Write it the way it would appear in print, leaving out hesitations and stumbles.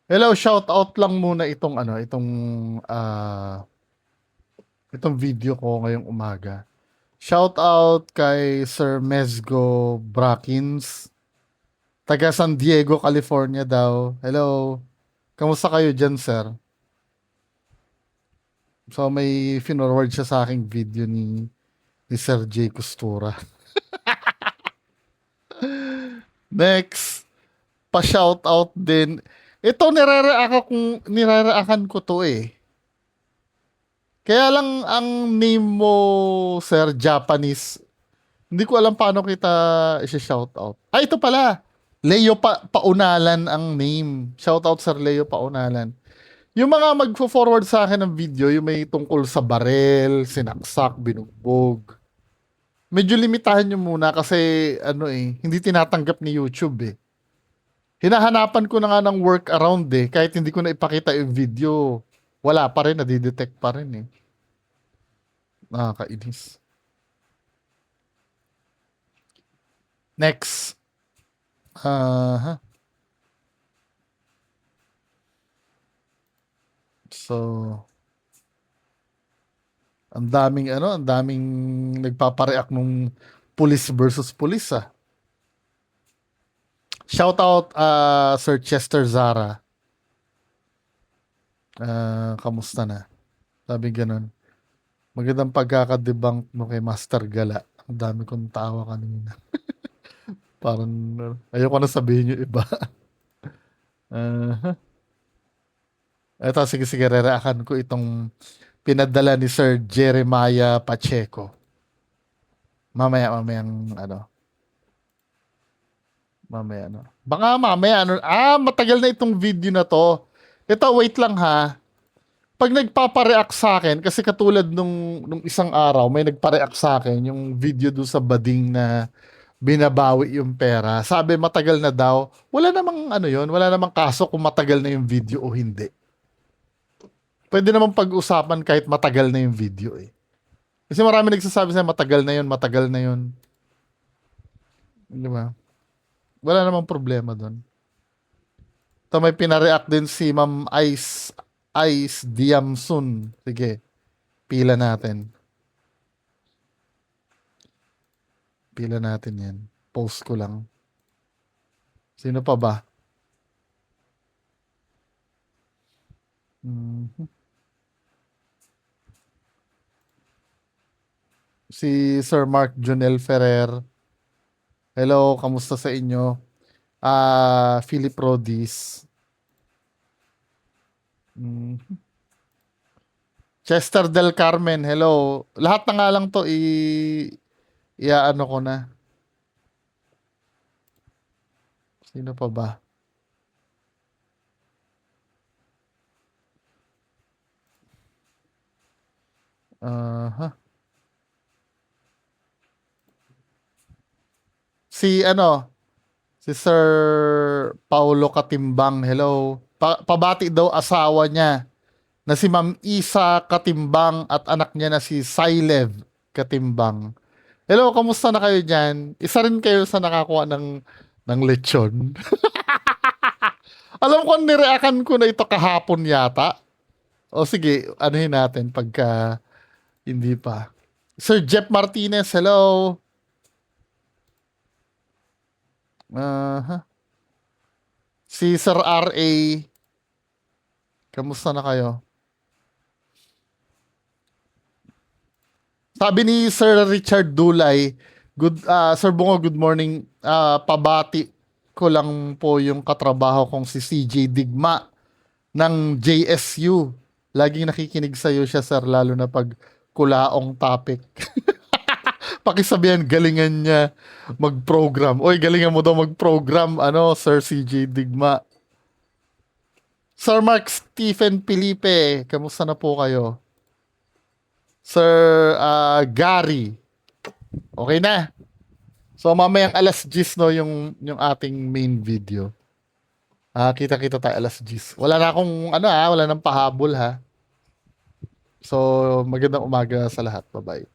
Hello, shout out lang muna itong video ko ngayong umaga. Shout out kay Sir Mesgo Brakins, taga San Diego, California daw. Hello. Kamusta kayo dyan, sir? So may finorward siya sa aking video ni Sir J. Costura. Next, pa-shout out din. Ito nire-reactan ko to eh. Kaya lang ang name mo, Sir Japanese. Hindi ko alam paano kita i-shoutout. Ito pala. Leo Paunalan ang name. Shoutout Sir Leo Paunalan. Yung mga magfo-forward sa akin ng video, yung may tungkol sa barel, sinaksak, binugbog. Medyo limitahan nyo muna kasi hindi tinatanggap ni YouTube eh. Hinahanapan ko na nga ng workaround eh, kahit hindi ko na ipakita yung video. Wala pa rin, nadidetect pa rin eh. Nakakainis. Next. So, ang daming nagpapareact nung police versus police ah. Shout out Sir Chester Zara. Kamusta na? Sabi ganun. Magandang pagkakadebunk mo kay Master Gala. Ang dami kong tawa kanina. Parang ayoko na sabihin yung iba. uh, Eto, sige, rereakan ko itong pinadala ni Sir Jeremiah Pacheco. Mamayang mamaya Baka mamaya matagal na itong video na to. Ito, wait lang ha. Pag nagpapareact sa akin, kasi katulad nung isang araw, may nagpareact sa akin yung video doon sa bading na binabawi yung pera. Sabi matagal na daw. Wala namang wala namang kaso kung matagal na yung video o hindi. Pwede namang pag-usapan kahit matagal na yung video eh. Kasi marami nagsasabi sa matagal na yun. Di ba? Wala namang problema doon. Ito may pinareact din si Ma'am Ice Diamsun. Sige, pila natin. Pila natin yan. Post ko lang. Sino pa ba? Si Sir Mark Junel Ferrer. Hello, kamusta sa inyo? Philip Rodis. Chester Del Carmen, hello. Lahat na nga lang to iaano ko na. Sino pa ba? Si Sir Paulo Katimbang, hello. Pabati daw asawa niya na si Ma'am Isa Katimbang at anak niya na si Silev Katimbang. Hello, kamusta na kayo dyan? Isa rin kayo sa nakakuha ng lechon. Alam ko, nireakan ko na ito kahapon yata. O sige, anuhin natin pagka hindi pa. Sir Jeff Martinez, hello. Si Sir R.A. Kamusta na kayo? Sabi ni Sir Richard Dulay, Sir Bungo, good morning. Pabati ko lang po yung katrabaho kong si CJ Digma ng JSU. Laging nakikinig sa'yo siya, sir, lalo na pag kulaong topic. Pakisabihan, galingan niya mag-program. Oy, galingan mo daw mag-program, Sir CJ Digma. Sir Mark Stephen Felipe, kamusta na po kayo? Sir Gary, okay na. So mamayang alas 10 no yung ating main video. Kita-kita tayo alas 10. Wala na akong wala nang pahabol ha. So magandang umaga sa lahat. Bye-bye.